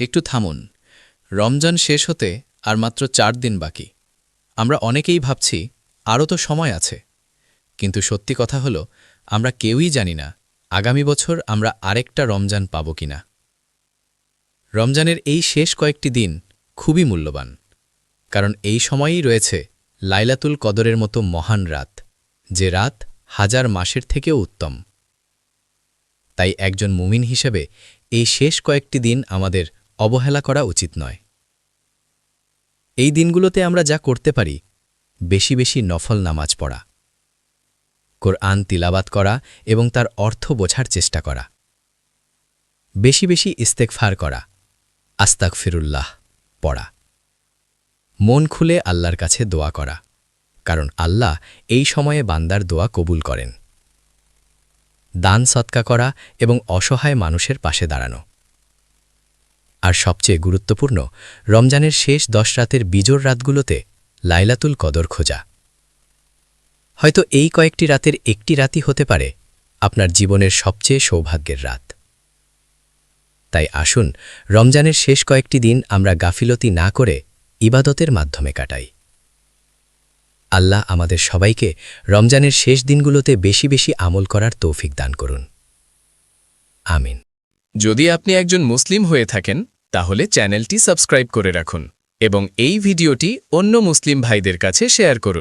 একটু থামুন। রমজান শেষ হতে আর মাত্র 4 দিন বাকি। আমরা অনেকেই ভাবছি আরও তো সময় আছে, কিন্তু সত্যি কথা হলো আমরা কেউই জানি না আগামী বছর আমরা আরেকটা রমজান পাব কিনা। রমজানের এই শেষ কয়েকটি দিন খুবই মূল্যবান, কারণ এই সময়েই রয়েছে লাইলাতুল কদরের মতো মহান রাত, যে রাত হাজার মাসের থেকেও উত্তম। তাই একজন মুমিন হিসেবে এই শেষ কয়েকটি দিন আমাদের অবহেলা করা উচিত নয়। এই দিনগুলোতে আমরা যা করতে পারি, বেশি বেশি নফল নামাজ পড়া, কোরআন তিলাবাত করা এবং তার অর্থ বোঝার চেষ্টা করা, বেশি বেশি ইস্তেগফার করা, আস্তাগফিরুল্লাহ পড়া, মন খুলে আল্লাহর কাছে দোয়া করা, কারণ আল্লাহ এই সময়ে বান্দার দোয়া কবুল করেন, দান সৎকা করা এবং অসহায় মানুষের পাশে দাঁড়ানো। আর সবচেয়ে গুরুত্বপূর্ণ, রমজানের শেষ 10 রাতের বিজোড় রাতগুলোতে লাইলাতুল কদর খোঁজা। হয়তো এই কয়েকটি রাতের একটি রাতই হতে পারে আপনার জীবনের সবচেয়ে সৌভাগ্যের রাত। তাই আসুন রমজানের শেষ কয়েকটি দিন আমরা গাফিলতি না করে ইবাদতের মাধ্যমে কাটাই। আল্লাহ আমাদের সবাইকে রমজানের শেষ দিনগুলোতে বেশি বেশি আমল করার তৌফিক দান করুন। আমিন। যদি আপনি একজন মুসলিম হয়ে থাকেন, তাহলে চ্যানেলটি সাবস্ক্রাইব করে রাখুন এবং এই ভিডিওটি অন্য মুসলিম ভাইদের কাছে শেয়ার করুন।